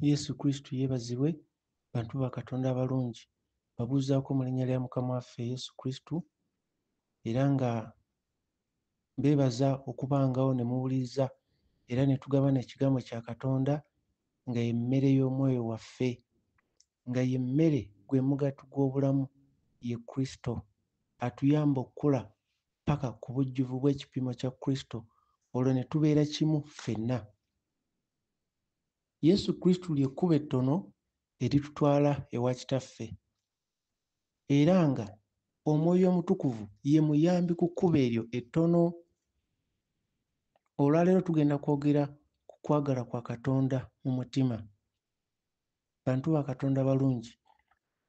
Yesu Kristo yeebazibwe, bantu ba Katonda abalungi. Babuuzaako mu linnya lya Mukama waffe Yesu Kristo, era nga mbeebaza okubangawo ne muwuliriza era ne tugabana ekigambo kya Katonda nga ye mmere y'omwoyo waffe, nga ye mmere gwe mugaati gw'obulamu, ye Kristo. Atuyamba okukula paka ku bujjuvu bw'ekipimo kya Kristo, olwo ne tubeera kimu ffenna. Yesu Kristo ly'ekkubo ettono eritutwala ewa Kitaffe, era nga Omwoyo Omutukuvu ye muyambi ku kkubo eryo ettono. Olwaleero tugenda kwogera ku kwagala kwa Katonda mu mutima. Bantu ba Katonda balungi,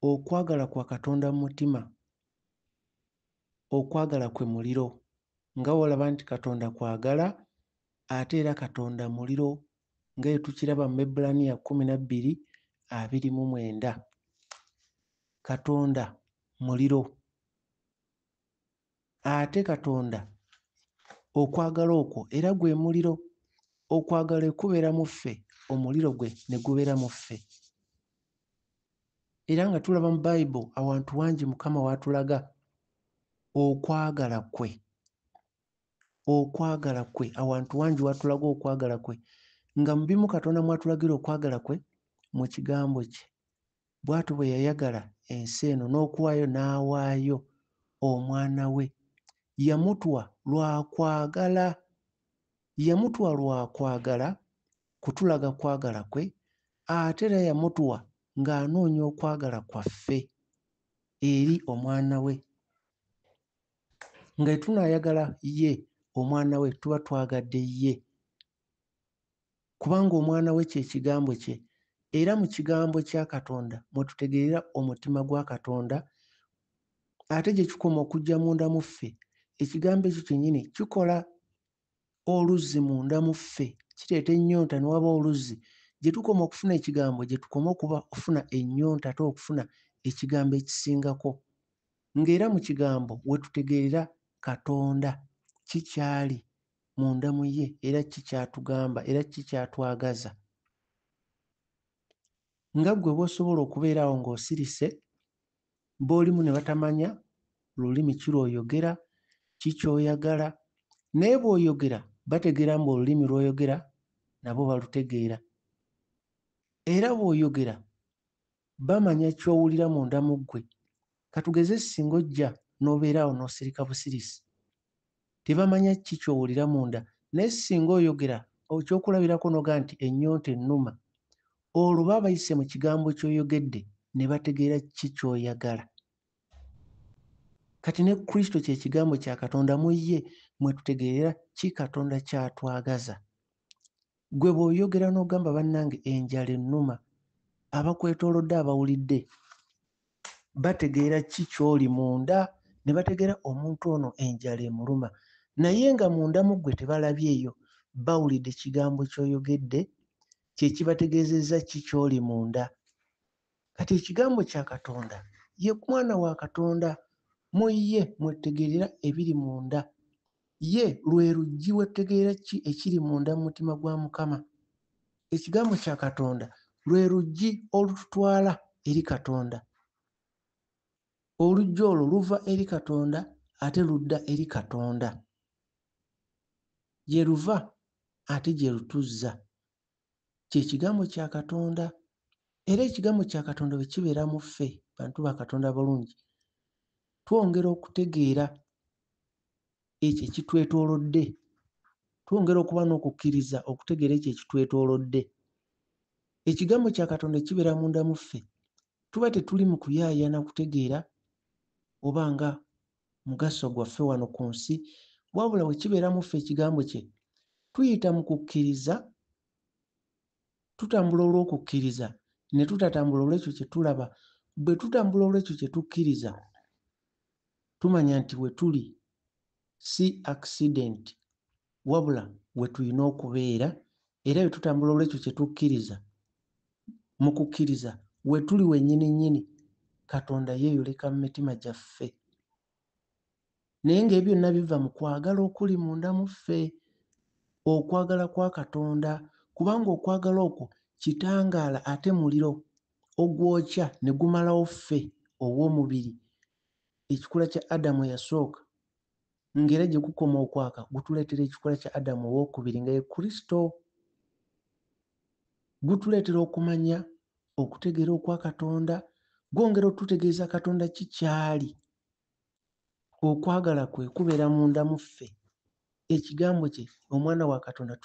okwagala kwa Katonda mu mutima, okwagala kwe muliro. Nga olaba nti Katonda kwagala ate era Katonda muliro, nga bwe tukiraba mu Ebbulaniya 12:29. Katonda muliro, ate Katonda okwagala okwo era gwe muliro. Okwagala kubeera mu ffe, omuliro gwe ne gubeera mu ffe. Era nga tulaba mu Bayibuli awantu wangi Mukama w'atulaga okwagala kwe. Okwagala kwe, awantu wangi w'atulaga okwagala kwe. Nga mu bimu Katonda mw'atulagira okwagala kwe mu kigambo kye. Bw'atyo bwe yayagala ensi eno n'okuwaayo n'awaayo omwana we. Yamutwa lwa kwagala. Yamutwa lwa kwagala kutulaga kwagala kwe, ate era yamutwa ng'anoonya okwagala kwaffe eri omwana we. Nga tunaayagala ye omwana we tuba twagadde ye, kubanga omwana we kye kigambo kye, era mu kigambo kya Katonda mwe tutegeerera omutima gwa Katonda, ate gye kikoma okujja munda mu ffe. Ekigambo ekyo kyennyini kikola oluzzi munda mu ffe, kireeta ennyonta ne waba oluzzi. Gye tukoma okufuna ekigambo, gye tukoma okufuna ennyonta ate okufuna ekigambo ekisingako. Ng'era mu kigambo we tutegeerera Katonda kikyali munda mu ye, era kikyatugamba, era kikyatwagaza. Nga ggwe bw'osobola okubeera awo ng'osirise, b'olimu ne batamanya lulimi ki lw'oyogera, ki ky'oyagala, naye bw'oyogera bategeera mbu olulimi lw'oyogera nabo balutegeera. Era bw'oyogera bamanya ky'owulira munda mu ggwe. Katugeze singa ojja n'obeera awo n'osirika busirisi, tebamanya ki ky'owulira munda, naye singa oyogera ekyokulabirako n'ogaa nti ennyonta ennuma, olwo baba bayise mu kigambo ky'oyogedde ne bategeera ki ky'oyagala. Kati ne Kristo kye kigambo kya Katonda, mu ye mwe tutegeerera ki Katonda ky'atwagaza. Gwe bw'oyogera n'ogamba bannange enjala ennuma, abakwetoolodde abawulidde bategeera ki ky'oli munda, ne bategeera omuntu ono enjala emuluma. Naye nga munda mu ggwe tebalabyeyo, bawulidde kigambo ky'oyogedde, kye kibategeezezza ki ky'oli munda. Kati ekigambo kya Katonda ye mwana wa Katonda. Mu ye mwe tutegeerera ebiri munda. Ye lwe luggi we tutegeerera ki ekiri munda mu mutima gwa Mukama. Ekigambo kya Katonda lwe luggi olututwala eri Katonda. Oluggi olwo luva eri Katonda ate ludda eri Katonda. Gye luva ate gye lutuzza. Kye kigambo kya Katonda. Era ekigambo kya Katonda bwe kibeera mu ffe, bantu ba Katonda balungi, twongera okutegeera ekyo ekitwetoolodde. Twongera okuba n'okukkiriza okutegeera ekyo ekitwetoolodde. Ekigambo kya Katonda kibeera munda mu ffe, tuba tetuli mu kuyaayana kutegeera oba nga mugaso gwaffe wano ku nsi, wabula bwe kibeera mu ffe ekigambo kye, tuyita mu kukkiriza, tutambula olw'okukkiriza, ne tutatambula olw'ekyo kye tulaba. Bwe tutambula olw'ekyo kye tukkiriza, tumanya nti we tuli si accident, wabula we tulina okubeera, era bwe tutambula olw'ekyo kye tukkiriza, mu kukkiriza we tuli wennyini nnyini, Katonda yeeyoleka mu mitima gyaffe. Naye ng'ebyo byonna biva mu kwagala okuli munda mu ffe, okwagala kwa Katonda, kubanga okwagala okwo kitangaala ate muliro ogwokya ne gumalawo ffe ow'omubiri. Ekikula kya Adamu eyasooka ng'era gye gukoma okwaka gutuleetera ekikula kya Adamu owookubiri nga ye Kristo. Gutuleetera okumanya okutegeera okwa Katonda, gwongera otutegeeza Katonda kikyali. Okwagala kwe kubeera munda mu ffe. Ekigambo kye omwana wa Katonda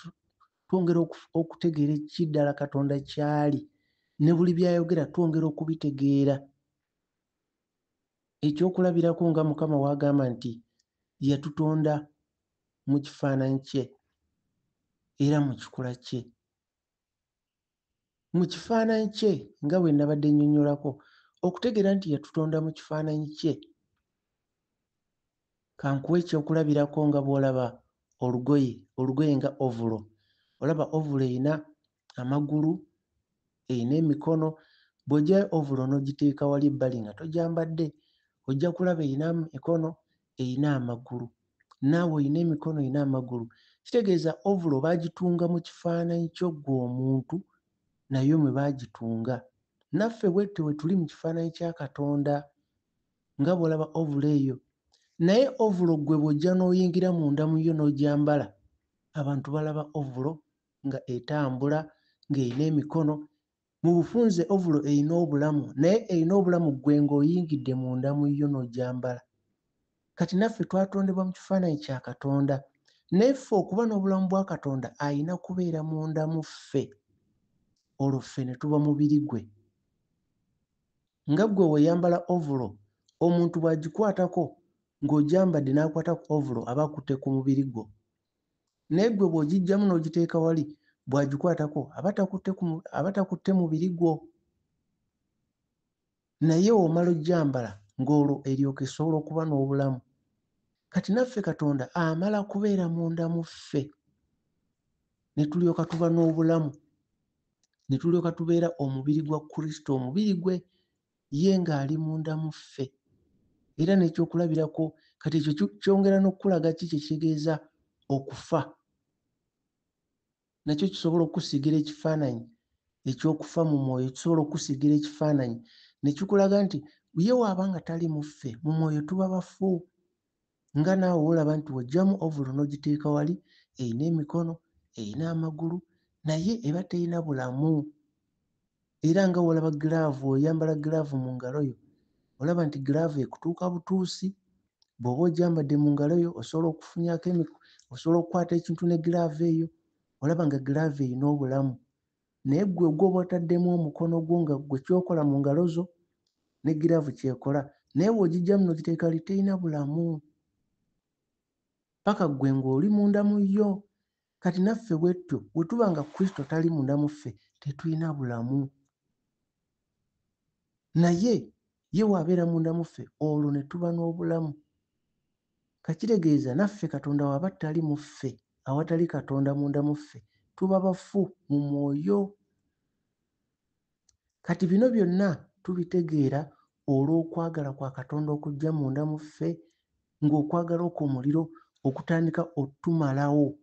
twongera okutegeera kiddala Katonda kyali, ne buli by'ayogera twongera okubitegeera. Ekyokulabirako nga Mukama w'agamba nti yatutonda mu kifaananyi kye era mu kikula kye. Mu kifaananyi kye nga bwe nabadde nnyonnyolako, okutegeera nti yatutonda mu kifaananyi kye. Kankuwe ekyokulabirako nga bw'olaba olugoye nga ovulo. Olaba ovulo eyina amagulu, eyina emikono. Bw'oggya ovulo n'ogiteeka wali ebbali nga togyambadde, ojja kulaba eyina emikono, eyina amagulu. Naawe oyina emikono, oyina amagulu. Kitegeeza ovulo baagitunga mu kifaananyi ky'oggwe omuntu, nayo mwe baagitunga. Naffe bwetyo bwe tuli mu kifaananyi kya Katonda nga bw'olaba ovulo eyo. Naye ovulo ggwe bw'ojja n'oyingira munda mu yo n'ogyambala, abantu balaba ovulo nga etambula, ng'eyina emikono. Mu bufunze ovulo eyina obulamu, naye eyina obulamu ggwe ng'oyingidde munda mu yo n'ogyambala. Kati naffe twatondebwa mu kifaananyi kya Katonda, naye ffe okuba n'obulamu bwa Katonda ayina kubeera munda mu ffe, olwo ffe ne tuba mubiri gwe. Nga ggwe weeyambala ovulo, omuntu bw'agikwatako ng'ogyambadde n'akwata ku ovulo aba akutte ku mubiri gwo. Naye ggwe bw'ogiggyamu n'ogiteeka wali, bw'agikwatako aba takutte mubiri gwo. Naye omala ogyambala ng'olwo eryoka esobola okuba n'obulamu. Kati naffe Katonda amala kubeera munda mu ffe, ne tulyoka tuba n'obulamu, ne tulyoka tubeera omubiri gwa Kristo, omubiri gwe ye ng'ali munda mu ffe. Era n'ekyokulabirako kati ekyo kyongera n'okukulaga ki kye kitegeeza okufa. Nakyo kisobola okukusiigira ekifaananyi eky'okufa mu mwoyo, kisobola okukusiigira ekifaananyi ne kikulaga nti ye bw'aba nga tali mu ffe, mu mwoyo tuba bafu. Nga naawe olaba nti w'oggyamu ovulo n'ogiteeka wali, eyina emikono, eyina amagulu, naye eba terina bulamu. Era nga w'olaba giraavu, oyambala giraavu mu ngalo yo, olaba nti giraavu ekutuuka butuusi. Bw'oba ogyambadde mu ngalo yo osobola okufunyako osobola okukwata ekintu ne giraavu eyo, olaba nga giraavu eyina obulamu. Naye ggwe gw'oba otaddemu omukono gwo nga ggwe ky'okola mu ngalo zo ne giraavu ky'ekola, naye bw'ogiggyamu n'ogiteeka wali terina bulamu. Paka ggwe ng'oli munda mu yo. Kati naffe bwetyo bwe tuba nga Kristo tali munda mu ffe, tetulina bulamu. Naye ye bw'abeera munda mu ffe, olwo ne tuba n'obulamu. Kakitegeeza naffe Katonda w'aba tali mu ffe, awatali Katonda munda mu ffe, tuba bafu mu mwoyo. Kati bino byonna tubitegeera olw'okwagala kwa Katonda okujja munda mu ffe, ng'okwagala okwo omuliro okutandika otumalawo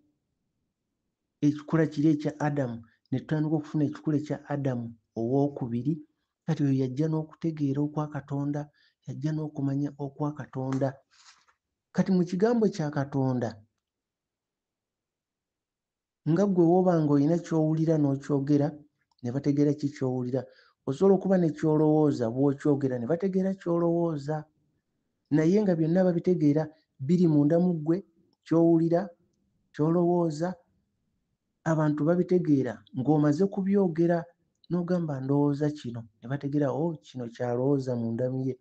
ekikula kiri ekya Adamu, ne tutandika okufuna ekikula ekya Adamu owookubiri. Kati oyo yajja n'okutegeera okwa Katonda, yajja n'okumanya okwa Katonda. Kati mu kigambo kya Katonda, nga ggwe w'oba ng'olina ky'owulira n'okyogera, ne bategeera ki ky'owulira. Osobola okuba ne ky'olowooza bw'okyogera ne bategeera ky'olowooza. Naye nga byonna babitegeera biri munda mu ggwe, ky'owulira, ky'olowooza, abantu babitegeera ng'omaze kubyogera n'ogamba ndowooza kino, ne bategeera kino ky'alowooza munda mu ye.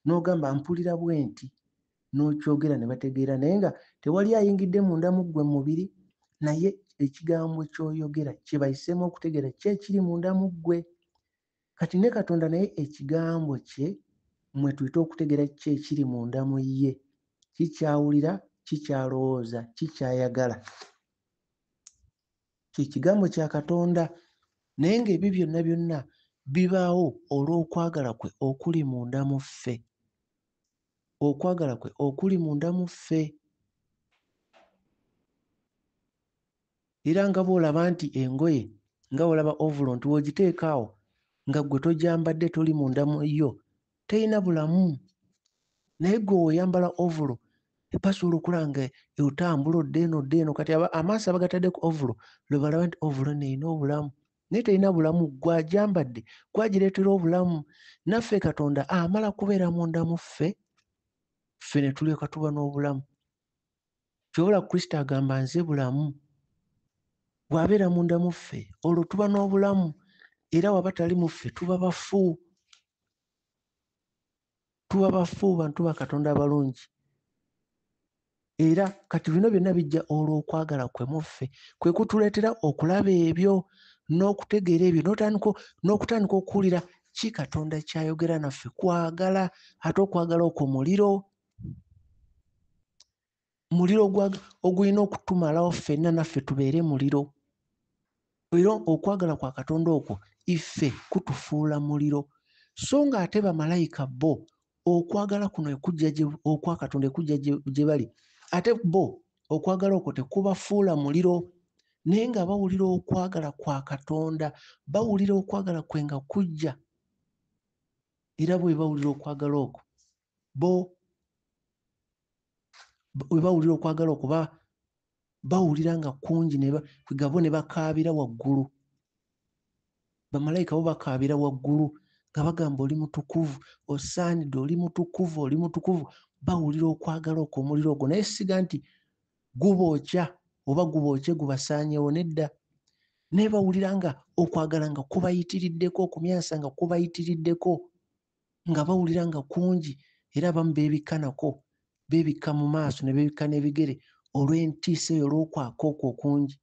N'ogamba mpulira bwe nti, n'okyogera ne bategeera, naye nga tewali ayingidde munda mu ggwe mu mubiri, naye ekigambo ky'oyogera kye bayiseemu okutegeera ki ekiri munda mu ggwe. Kati ne Katonda naye ekigambo kye mwe tuyita okutegeera ki ekiri munda mu ye, ki ky'awulira, ki ky'alowooza, ki ky'ayagala. Kye kigambo kya Katonda. Naye ng'ebyo byonna byonna bibaawo olw'okwagala kwe okuli munda mu ffe. Okwagala kwe okuli munda mu ffe. Era nga bw'olaba nti engoye nga olaba ovulo nti wogiteeka awo nga gwe togyambadde toli munda mu yo terina bulamu. Naye gwe oyambala ovulo ebasobola okulanga otambula odde eno kati amaaso abagatadde ku ovulo lwe balaba nti ovulo neerina obulamu, naye terina bulamu. Gwagyambadde gwagireetera obulamu. Naffe Katonda amala kubeera munda mu ffe, ffe ne tulyoka tuba n'obulamu. Kyobula Kristo agamba nze bulamu. Bw'abeera munda mu ffe olwo tuba n'obulamu, era waba tali mu ffe tuba bafu. Tuba bafu bantu ba Katonda abalungi. Era kati bino byonna bijja olw'okwagala kwe mu ffe kwe kutuleetera okulaba ebyo n'okutegeera ebyo n'okutandika okuwulira ki Katonda kyayogera naffe. Kwagala, ate okwagala okwo muliro ogulina okutumalawo ffenna naffe tubeere muliro. Era okwagala kwa Katonda okwo iffe kutufuula muliro. So nga ate bamalayika bo okwagala kuno okwa Katonda ekujja gye bali, ate bo okwagala okwo tekubafuula muliro. Naye nga bawulira okwagala kwa Katonda, bawulira okwagala kwe nga kujja. Era bwe bawulira okwagala okwo bwe bawulira okwagala okwo bawulira nga kungi gabo ne bakaabira waggulu. Bamalayika bo bakaabira waggulu nga bagamba oli mutukuvu, osaanidde, oli mutukuvu, oli mutukuvu. Bawulira okwagala okwo omuliro ogwo, naye siga nti gubookya oba gubookye gubasaanyewo, nedda. Naye bawulira nga okwagala nga kubayitiriddeko, okumyansa nga kubayitiriddeko, nga bawulira nga kungi. Era abamu beebikka nako, beebikka mu maaso ne beebikka n'ebigere olw'entiisa eyo, olw'okwaka okwo okungi.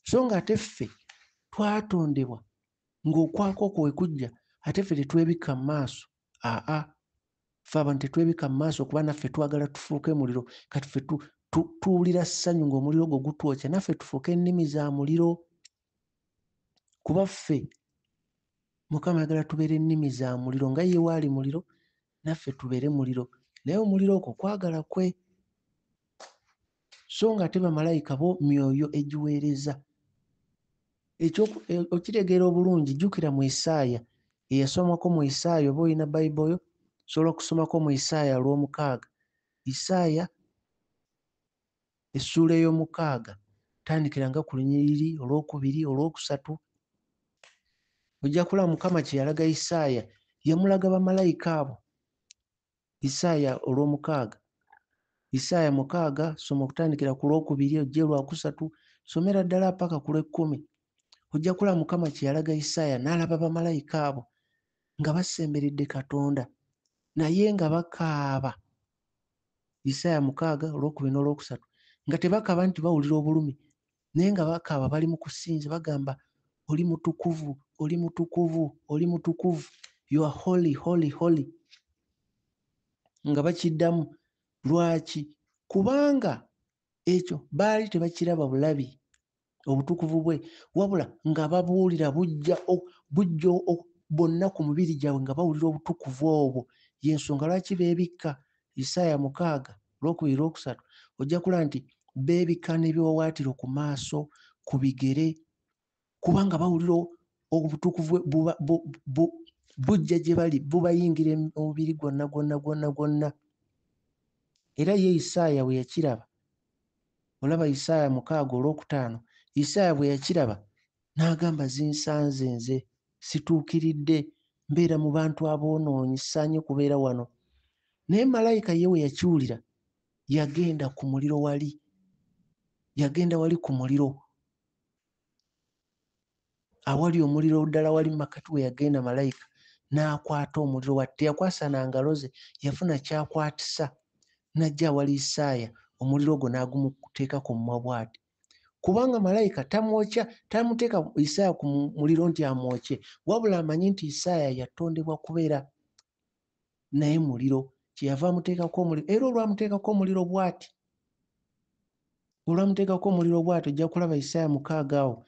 So nga ate ffe twatondebwa ng'okwaka okwo we kujja ate ffe tetwebikka mu maaso. Ffe abantu tetwebikka mu maaso kuba naffe twagala tufuuke muliro. Kati ffe tuwulira ssanyu ng'omuliro ogwo gutwokya, naffe tufuuke ennimi za muliro. Kuba ffe Mukama ayagala tubeere ennimi za muliro, nga ye waali muliro naffe tubeere muliro. Naye omuliro ogwo kwagala kwe. So nga ate bamalayika bo myoyo egiweereza. Okitegeera obulungi, jjukira mu Isaaya eyasomako mu Isaaya, oba olina Bayibuli osobola okusomako mu Isaaya 6. Isaaya essuula ey'omukaaga tandikiranga ku lunyiriri 2, 3. Ojja kulaba Mukama kye yalaga Isaaya, yamulaga bamalayika abo. Isaaya 6. Isaaya 6 soma okutandikira ku 2 ojje 3, somera ddala paka ku 10. Ojja kulaba Mukama kye yalaga Isaaya, n'alaba bamalayika abo nga basemberedde Katonda naye nga bakaaba. Isaaya 6, 2 3, nga tebakaaba nti bawulira obulumi, naye nga bakaaba bali mu kusinza bagamba oli mutukuvu, oli mutukuvu, oli mutukuvu, you are holy, holy, holy. Nga bakiddamu. Lwaki? Kubanga ekyo baali tebakiraba bulabi obutukuvu bwe, wabula nga babuwulira bujja bonna ku mubiri gyabwe nga bawulira obutukuvu obwo. Y'ensonga lwaki beebikka. Isaaya 6, 2 3 ojja kulaba nti beebikka n'ebiwawaatiro ku maaso, ku bigere, kubanga bawulira obutukuvu bujja gye bali, bubayingira omubiri gwonna. Era ye Isaaya bwe yakiraba, olaba Isaaya 6:5, Isaaya bwe yakiraba n'agamba zinsanze nze, situukiridde, mbeera mu bantu aboonoonyi, saanye kubeera wano. Naye malayika ye we yakiwulira yagenda ku muliro wali. Yagenda wali ku muliro, awali omuliro ddala wali makati we yagenda malayika n'akwata omuliro wati. Teyakwasa na ngalo ze, yafuna kyakwatisa n'ajja awali Isaaya, omuliro ogwo n'agumuteeka ku mumwa bw'ati. Kubanga malayika tamuteeka Isaaya ku muliro nti amwokye, wabula amanyi nti Isaaya yatondebwa kubeera naye muliro, kyeyava amuteekako omuliro. Era olwamuteekako omuliro bw'ati, ojja kulaba Isaaya 6 awo,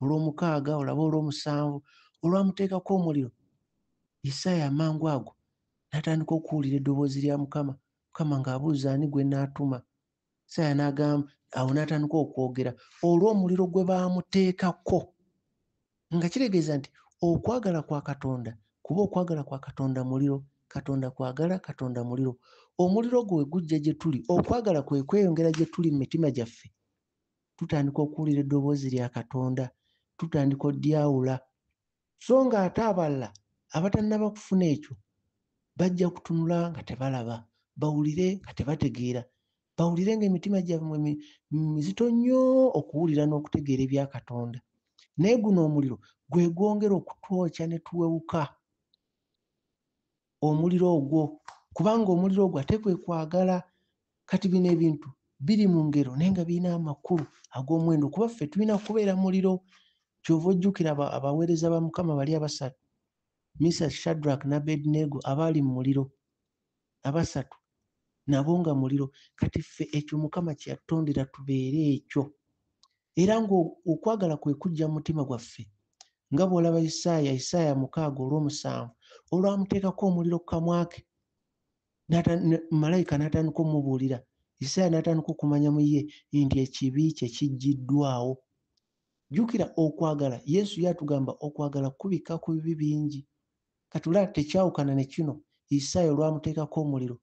olw'omukaaga olaba olw'omusanvu, olwamuteekako omuliro, Isaaya amangu ago n'atandika okuwulira eddoboozi lya Mukama, Mukama ng'abuuza ani gwe n'atuma. Isaaya n'agamba, awo n'atandika okwogera olw'omuliro gwe baamuteekako. nga kitegeeza nti okwagala kwa Katonda, kuba okwagala kwa Katonda muliro, Katonda kwagala, Katonda muliro. Omuliro gwe gujja gye tuli, okwagala kwe kweyongera gye tuli mu mitima gyaffe, tutandika okuwulira eddoboozi lya Katonda, tutandika odyawula. So ng'ate abalala abatannaba kufuna ekyo bajja kutunula nga tebalaba, bawulire nga tebategeera, bawulire ng'emitima gyabwe mizito nnyo okuwulira n'okutegeera ebya Katonda. Naye guno omuliro gwe gwongera okutwokya ne tuwewuka. Omuliro ogwo, kubanga omuliro ogwo ate kwe kwagala. Kati bino ebintu biri mu ngero naye nga birina amakulu ag'omuwendo, kuba ffe tulina kubeera muliro. Kyova ojjukira abaweereza ba Mukama bali abasatu, Mesaki, Shadrack ne Abednego, abaali mu muliro, abasatu nabo nga muliro. Kati ffe ekyo Mukama kye yatondera tubeere ekyo, era ng'okwagala kwe kujja mu mutima gwaffe. Nga bw'olaba Isaaya 6:7, olwamuteekako omuliro ku kamwa ke, malayika n'atandika omubuulira, Isaaya n'atandika okumanya mu ye nti ekibi kye kiggiddwawo. Jjukira okwagala, Yesu yatugamba okwagala kubikka ku bibi bingi. Katula tekyawukana ne kino, Isaaya olwamuteekako omuliro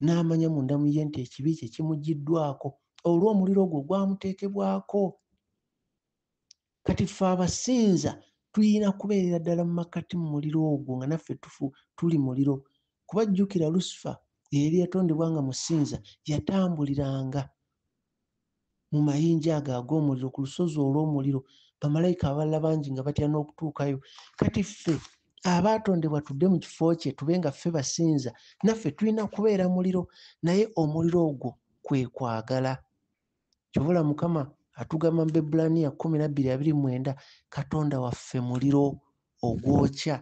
n'amanya munda mu ye nti ekibi kye kimuggiddwako, olw'omuliro ogwo gwamuteekebwako. Kati ffe abasinza tulina kubeerera ddala mu makkati mu muliro ogwo nga naffe tuli muliro, kuba jjukira Lusifa eyali yatondebwa nga musinza yatambuliranga mu mayinja ago ag'omuliro ku lusozi olw'omuliro, bamalayika abalala bangi nga batya n'okutuukayo. Kati ffe abaatondebwa tudde mu kifo kye tube nga ffe basinza, naffe tulina kubeera muliro, naye omuliro ogwo kwe kwagala. Kyobula Mukama atugamba mu Bebulaniya 12:29, Katonda waffe muliro ogwokya,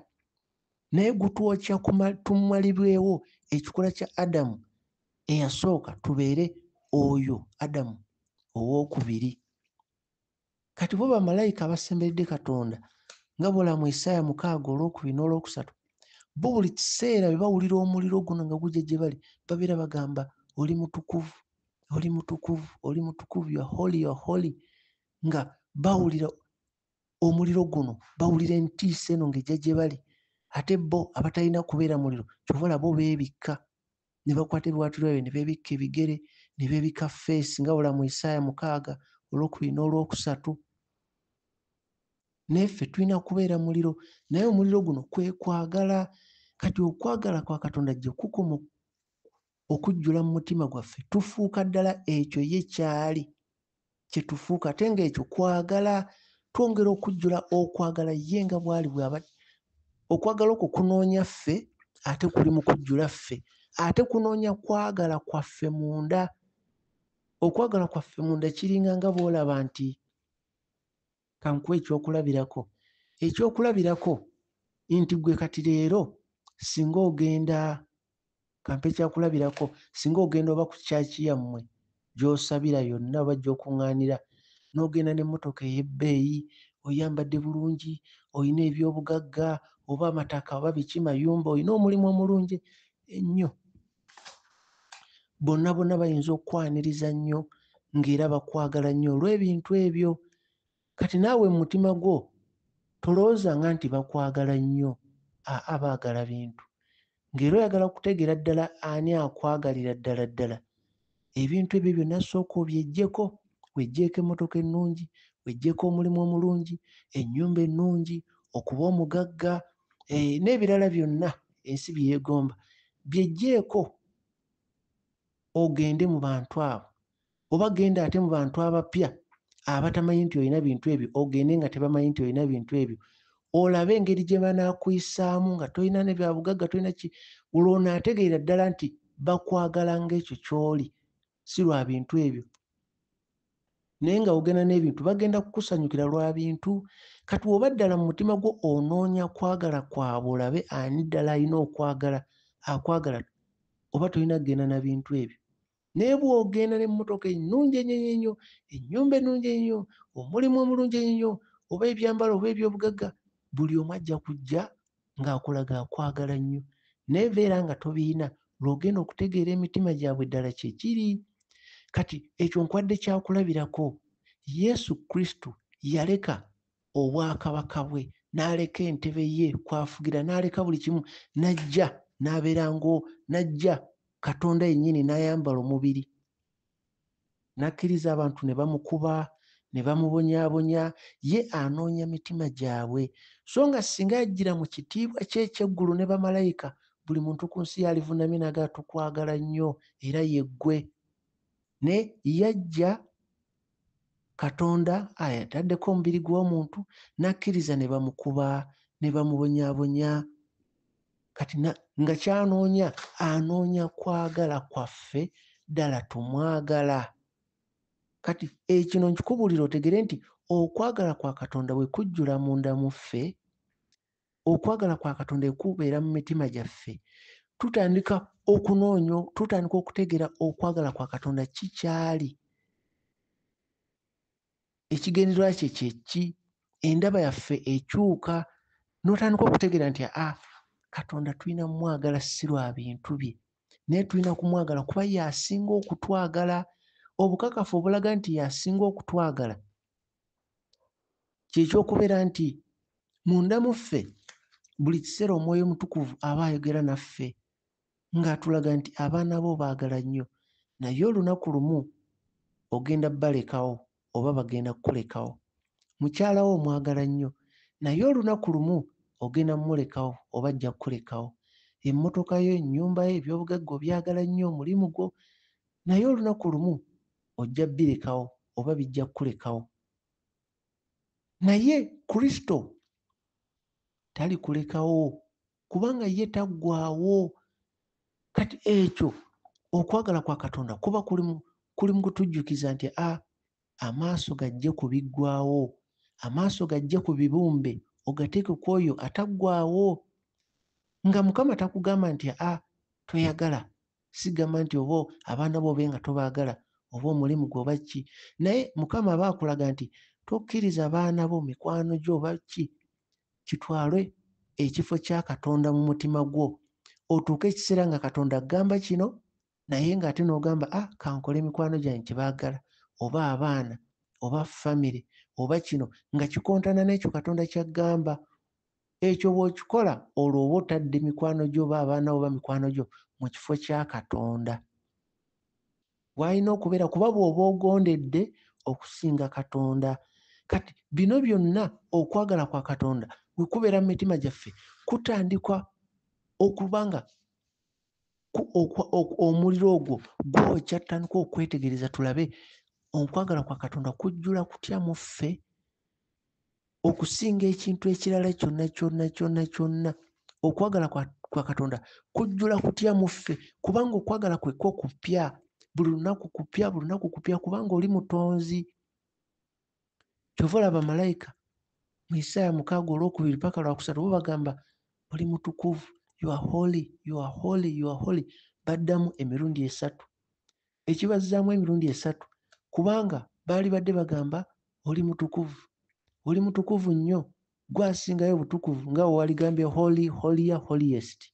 naye gutwokya tumalibwewo ekikola kya Adamu eyasooka tubeere oyo Adamu owookubiri. Kati bo bamalayika abasemberedde Katonda nga bw'olaba mu Isaaya 6:2 n'olwokusatu, bo buli kiseera bwe bawulira omuliro guno nga gujja gye bali, babeera bagamba oli mutukuvu, oli mutukuvu, oli mutukuvu, you are holy, you are holy. Nga bawulira omuliro guno, bawulira entiisa eno ng'ejja gye bali. Ate bo abatalina kubeera muliro, kyova bo beebikka, ne bakwata ebiwaawaatiro byabwe ne beebikka ebigere, ne beebikka feesi, nga bw'olaba mu Isaaya 6:2 n'olwokusatu. Naye ffe tulina kubeera muliro, naye omuliro guno kwe kwagala. Kati okwagala kwa Katonda gye kukoma okujjula mu mutima gwaffe, tufuuka ddala ekyo ye kyali kye tufuuka, ate ng'ekyo kwagala. Twongera okujjula okwagala ye nga bw'ali bw'aba. Okwagala okwo kunoonya ffe, ate kuli mu kujjula ffe, ate kunoonya kwagala kwaffe munda. Okwagala kwaffe munda kiringa nga bw'olaba nti, kankuwa ekyokulabirako. Ekyokulabirako nti gwe kati leero singa ogenda, kampe kyakulabirako, singa ogenda oba ku kyaki yammwe gy'osabira yonna oba gy'okuŋŋaanira, n'ogenda n'emmotoka ey'ebbeeyi, oyambadde bulungi, oyina ebyobugagga oba amataka oba biki, mayumba, oyina omulimu omulungi ennyo, bonna bayinza okukwaniriza nnyo ng'era bakwagala nnyo olw'ebintu ebyo. Kati naawe mu mutima gwo tolowoozanga nti bakwagala nnyo, baagala bintu. Ng'era oyagala kutegeera ddala ani akwagalira ddala ddala, ebintu ebyo byonna sooka obyeggyeko, weggyeeko emmotoka ennungi, weggyeeko omulimu omulungi, ennyumba ennungi, okuba omugagga, n'ebirala byonna ensi bye yeegomba, byeggyeko ogende mu bantu abo, oba genda ate mu bantu abapya abatamanyi nti olina bintu ebyo, ogende nga tebamanyi nti olina bintu ebyo, olabe engeri gye banaakuyisaamu nga tolina ne bya bugagga, tolina ki, olw'onaategeera ddala nti bakwagala ng'ekyo ky'oli, si lwa bintu ebyo. Naye nga ogenda n'ebintu, bagenda kukusanyukira lwa bintu. Kati bw'oba ddala mu mutima gwo onoonya kwagala kwabwe, olabe ani ddala alina okwagala, akwagala, oba tolina kugenda na bintu ebyo. Naye bw'ogenda n'emmotoka ennungi ennyo, ennyumba ennungi ennyo, omulimu omulungi ennyo, oba ebyambalo oba ebyobugagga, buli omu ajja kujja ng'akulaga akwagala nnyo. Naye beera nga tobiina, lw'ogenda okutegeera emitima gyabwe ddala kye kiri. Kati ekyo nkwadde kyakulabirako. Yesu Kristo yaleka obwakabaka bwe, n'aleka entebe ye kwafugira, n'aleka buli kimu, n'ajja n'ajja Katonda yennyini n'ayambala omubiri, n'akkiriza abantu ne bamukuba, ne bamubonyaabonya, ye anoonya mitima gyabwe. So nga singa yajjira mu kitiibwa kye eky'eggulu ne bamalayika, buli muntu ku nsi yalivuunamye n'agamba tukwagala nnyo era ye ggwe. Ne yajja Katonda ayataddeko omubiri gw'omuntu, n'akkiriza ne bamukuba, ne bamubonyaabonya. Kati nga ky'anoonya, anoonya kwagala kwaffe ddala tumwagala. Kati kino nkikubuulira otegere nti okwagala kwa Katonda bwe kujjula munda mu ffe, okwagala kwa Katonda bwe kubeera mu mitima gyaffe, tutandika okutegeera okwagala kwa Katonda kikyali. Ekigendererwa kye ki? Endaba yaffe ekyuka, n'otandika okutegeera nti Katonda tulina mwagala si lwa bintu bye, naye tulina kumwagala kuba y'asinga okutwagala. Obukakafu obulaga nti y'asinga okutwagala kyekyokubeera nti munda mu ffe buli kiseera Omwoyo Mutukuvu aba ayogera naffe ng'atulaga nti abaana bo baagala nnyo, naye olunaku lumu ogenda balekawo oba bagenda kukulekawo. Mukyala wo omwagala nnyo, naye olunaku lumu ogenda mmulekawo oba ajja kukulekawo. Emmotoka yo, ennyumba yo, ebyobugagga obyagala nnyo, omulimu gwo, naye olunaku lumu ojja birekawo oba bijja kukulekawo. Naye Kristo talikulekawo kubanga ye taggwaawo. Kati ekyo okwagala kwa Katonda kuba kuli mu kutujjukiza nti amaaso gajje ku biggwaawo, amaaso gajje ku bibumbe, ogateeke ku oyo ataggwaawo. Nga Mukama takugamba nti toyagala, sigamba nti oba abaana bo obe nga tobaagala oba omulimu gwe oba ki, naye Mukama aba akulaga nti tokkiriza baana bo, mikwano gyo oba ki kitwale ekifo kya Katonda mu mutima gwo, otuuke ekiseera nga Katonda agamba kino naye ng'ate n'ogamba kankole mikwano gyange kye baagala, oba abaana oba famire oba kino nga kikontana n'ekyo Katonda ky'aggamba. Ekyo bw'okikola olwo oba otadde mikwano gyo oba abaana bo oba mikwano gyo mu kifo kya Katonda bw'alina okubeera, kuba bw'oba ogondedde okusinga Katonda. Kati bino byonna okwagala kwa Katonda bwe kubeera mu mitima gyaffe kutandikwa okuba nga omuliro ogwo gwokya, tutandika okwetegereza tulabe okwagala kwa Katonda kujjula kutya mu ffe okusinga ekintu ekirala kyonna. Okwagala kwa Katonda kujjula kutya mu ffe kubanga okwagala kwe kupya, buli lunaku kupya kubanga oli mutonzi. Kyova olaba malayika mu Isaaya 6:2 paka 3 bo bagamba oli mutukuvu, you are holy, you are holy, you are holy, baddamu emirundi 3. Ekibazzaamu emirundi 3 kubanga baali badde bagamba oli mutukuvu, oli mutukuvu nnyo, gwasingayo obutukuvu nga waligambye holy, holier, holiest,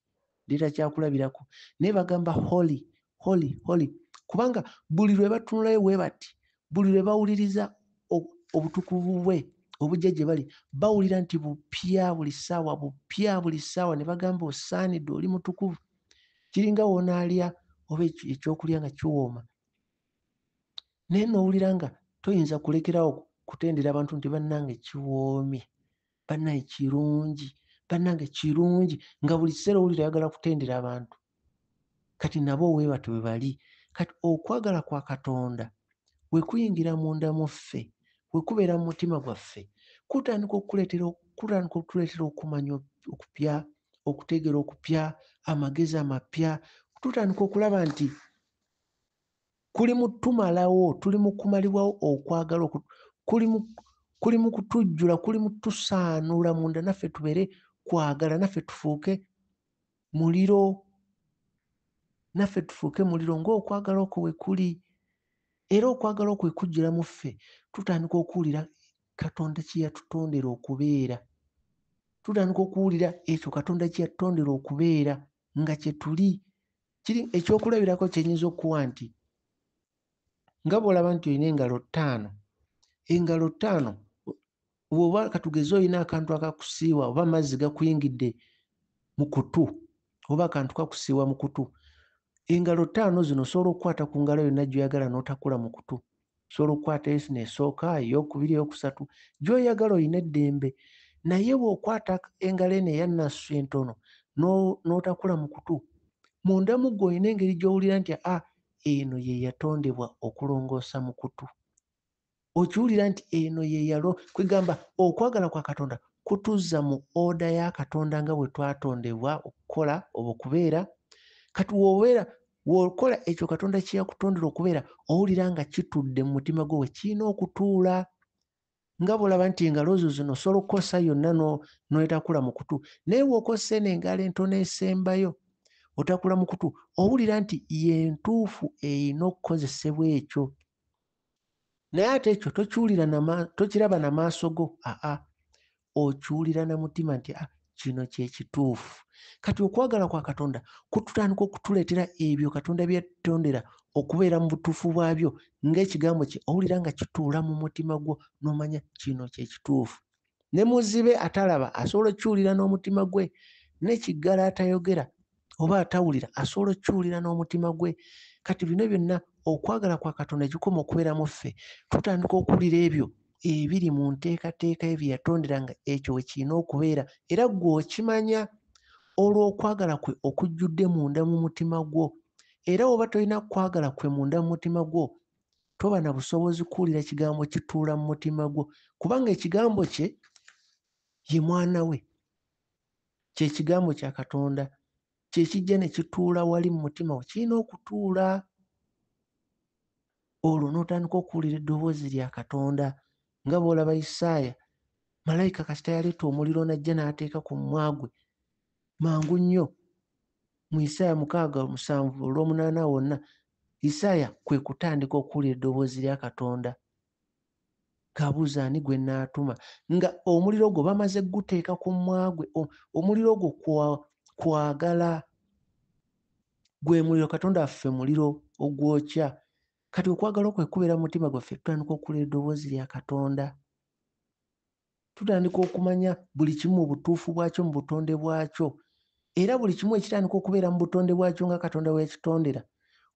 leeta kyakulabirako, naye bagamba holy, holy, holy kubanga buli lwe batunulayo bwe bati, buli lwe bawuliriza obutukuvu bwe obujja gye bali, bawulira nti bupya buli ssaawa, ne bagamba osaanidde, oli mutukuvu. Kiringa woonaalya oba ekyokulya nga kiwooma, naye n'owulira nga toyinza kulekerawo kutendera abantu nti bannange kiwoomye, bannange kirungi, bannange kirungi, nga buli kiseera owulira ayagala kutendera abantu. Kati nabo bwe batyo bwe bali. Kati okwagala kwa Katonda bwe kuyingira munda mu ffe, bwe kubeera mu mutima gwaffe, kutandika okutuleetera okumanya okupya, okutegeera okupya, amagezi amapya. Tutandika okulaba nti tuli mu kumalibwawo okwagala, kuli mu kutujjula, kuli mu tusaanuula munda naffe tubeere kwagala, naffe tufuuke muliro ng'okwagala okwo bwe kuli. Era okwagala okwo bwe kujjula mu ffe, tutandika okuwulira Katonda kye yatutondera okubeera. Tutandika okuwulira ekyo Katonda kye yatutondera okubeera nga kye tuli. Ekyokulabirako kye nnyinza okuwa nti nga bw'olaba nti olina engalo 5, Bw'oba katugeze olina akantu akakusiiwa oba amazzi gakuyingidde mu kutu oba akantu kakusiiwa mu kutu, engalo 5 zino osobola okukwata ku ngalo yonna gy'oyagala n'otakula mu kutu. Osobola okukwata eno esooka, ey'okubiri, ey'okusatu gy'oyagala oyina eddembe. Naye bw'okwata engalo eno eya nassu entono n'otakula mu kutu, munda mu ggwe olina engeri gy'owulira nti eno ye yatondebwa okulongoosa mu kutu. Okiwulira nti eno ye kwegamba okwagala kwa Katonda kutuzza mu oda ya Katonda nga bwe twatondebwa okukola oba okubeera. Kati w'okola ekyo Katonda kye yakutondera okubeera, owulira nga kitudde mu mutima gwo we kirina okutuula. Nga bw'olaba nti engalo zo zino osobola okukosa yonna n'etakula mu kutu, naye bw'okosa eno engalo entono esembayo otakula mu kutu, owulira nti ye ntuufu erina okukozesebwa ekyo. Naye ate ekyo tokiraba na maaso go, okiwulira na mutima nti kino kye kituufu. Kati okwagala kwa Katonda kututandika okutuleetera ebyo Katonda bye yatutondera okubeera mu butuufu bwabyo ng'ekigambo kye, owulira nga kituula mu mutima gwo n'omanya kino kye kituufu. Ne muzibe atalaba asobola okkiwulira n'omutima gwe, n'ekiggala atayogera oba atawulira asobola okkiwulira n'omutima gwe. Kati bino byonna okwagala kwa Katonda kikoma okubeera mu ffe, tutandika okuwulira ebyo ebiri mu nteekateeka ye bye yatondera nga ekyo we kirina okubeera, era ggwe okimanya olw'okwagala kwe okujjudde munda mu mutima gwo. Era bw'oba tolina kwagala kwe munda mu mutima gwo, toba na busobozi kuwulira kigambo kituula mu mutima gwo, kubanga ekigambo kye ye mwana we, kye kigambo kya Katonda, kye kijja ne kituula wali mu mutima gwo, kirina okutuula. Olwo n'otandika okuwulira eddoboozi lya Katonda nga bw'olaba Isaaya, malayika kasita yaleeta omuliro n'ajja n'ateeka ku mumwa gwe, mangu nnyo mu Isaaya 6:7-8 wonna, Isaaya kwe kutandika okuwulira eddoboozi lya Katonda ng'abuuza ani gwe nnaatuma, nga omuliro gwo bamaze guteeka ku mumwa gwe. Omuliro gwo kwagala, gwe muliro. Katonda waffe muliro ogwokya. Kati okwagala kwe kubeera mu mutima gwaffe, tutandika okuwulira eddoboozi lya Katonda, tutandika okumanya buli kimu mu butuufu bwakyo, mu butonde bwakyo, era buli kimu ekitandika okubeera mu butonde bwakyo nga Katonda bwe yakitondera,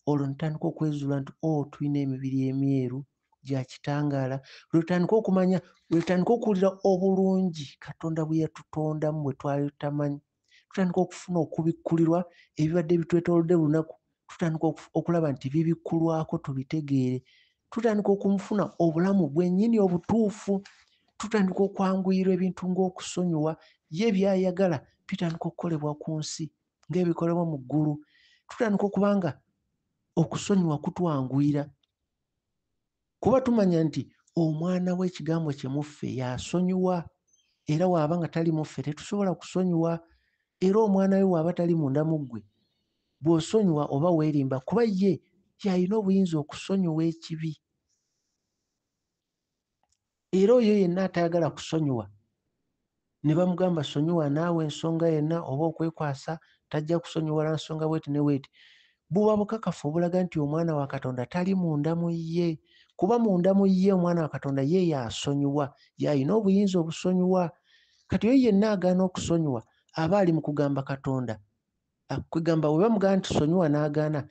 olwo ntandika okwezuula nti tulina emibiri emyeru gya kitangaala. Lwe tutandika okumanya, lwe tutandika okuwulira obulungi Katonda bwe yatutondamu bwe twali tutamanyi, tutandika okufuna okubikkulirwa ebibadde bitwetoolodde buli lunaku, tutandika okulaba nti bibikkulwako tubitegeere, tutandika okumufuna obulamu bwennyini obutuufu, tutandika okwanguyirwa ebintu ng'okusonyiwa ye by'ayagala bitandika okukolebwa ku nsi ng'ebikolebwa mu ggulu. Tutandika okuba nga okusonyiwa kutwanguyira, kuba tumanya nti omwana w'ekigambo kye mu ffe y'asonyiwa, era bw'aba nga tali mu ffe tetusobola kusonyiwa. Era omwana we bw'aba tali munda mu ggwe, bw'osonyiwa oba weerimba, kuba ye y'alina obuyinza okusonyiwa ekibi. Era oyo yenna atayagala kusonyiwa, ne bamugamba sonyiwa naawe ensonga yenna oba okwekwasa, tajja kusonyiwala nsonga bweti ne bweti, buba bukakafu obulaga nti omwana wa Katonda tali munda mu ye, kuba munda mu ye omwana wa Katonda ye y'asonyiwa, y'alina obuyinza obusonyiwa. Kati oyo yenna agaana okusonyiwa aba ali mu kugamba Katonda, kwegamba bwe bamugamba nti sonyiwa n'agaana,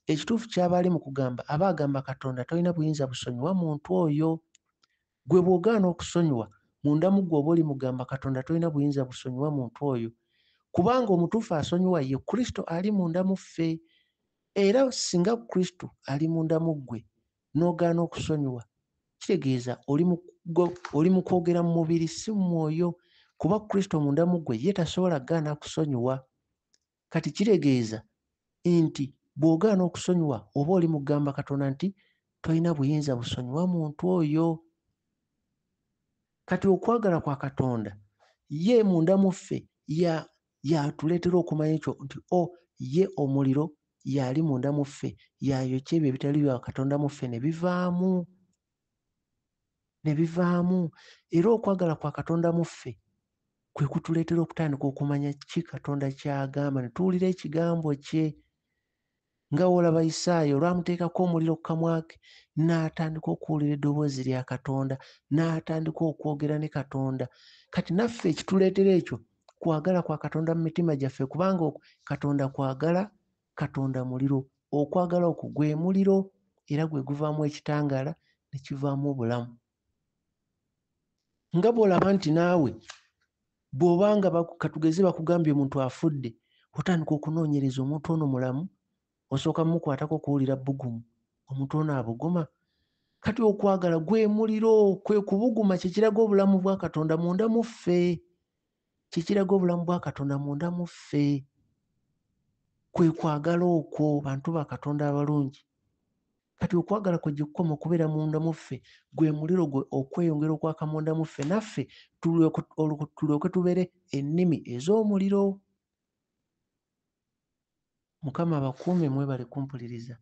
ekituufu ky'aba ali mu kugamba aba agamba Katonda tolina buyinza busonyiwa muntu oyo. Gwe bw'ogaana okusonyiwa, munda mu ggwe oba oli mugamba Katonda tolina buyinza busonyiwa muntu oyo, kubanga omutuufu asonyiwa ye Kristo ali munda mu ffe. Era singa Kristo ali munda mu ggwe n'ogaana okusonyiwa, kitegeeza oli mu kwogera mu mubiri si mu mwoyo, kuba Kristo munda mu ggwe ye tasobola gaana kusonyiwa. Kati kitegeeza nti bw'ogaana okusonyiwa oba oli mu kugamba Katonda nti tolina buyinza busonyiwa muntu oyo. Kati okwagala kwa Katonda ye munda mu ffe yatuleetera okumanya ekyo nti ye omuliro y'ali munda mu ffe, y'ayokya ebyo ebitali bya Katonda mu ffe ne bivaamu. Era okwagala kwa Katonda mu ffe kwe kutuleetera okutandika okumanya ki Katonda ky'agamba, ne tuwulira ekigambo kye nga woolaba Isaayo olwamuteekako omuliro ku kamwa ke n'atandika okuwulira eddoboozi lya Katonda, n'atandika okwogera ne Katonda. Kati naffe ekituleetera ekyo kwagala kwa Katonda mu mitima gyaffe, kubanga Katonda kwagala, Katonda muliro. Okwagala okwo gwe muliro era gwe guvaamu ekitangaala ne kivaamu obulamu. Nga bw'olaba nti naawe bw'obanga katugeze bakugambye omuntu afudde, otandika okunoonyereza omuntu ono mulamu, osooka mukwatako kuwulira bbugumu, omuntu ono abuguma. Kati okwagala gwe muliro, kwe kubuguma kye kiraga obulamu bwa Katonda munda mu ffe. Kye kiraga obulamu bwa Katonda munda mu ffe. Kwe kwagala okwo, bantu ba Katonda abalungi. Kati okwagala kwe kukoma okubeera munda mu ffe, gwe muliro gwe okweyongera okwaka munda mu ffe, naffe tulyoke tubeere ennimi ez'omuliro. Mukama abakuume, mwebale kumpuliriza.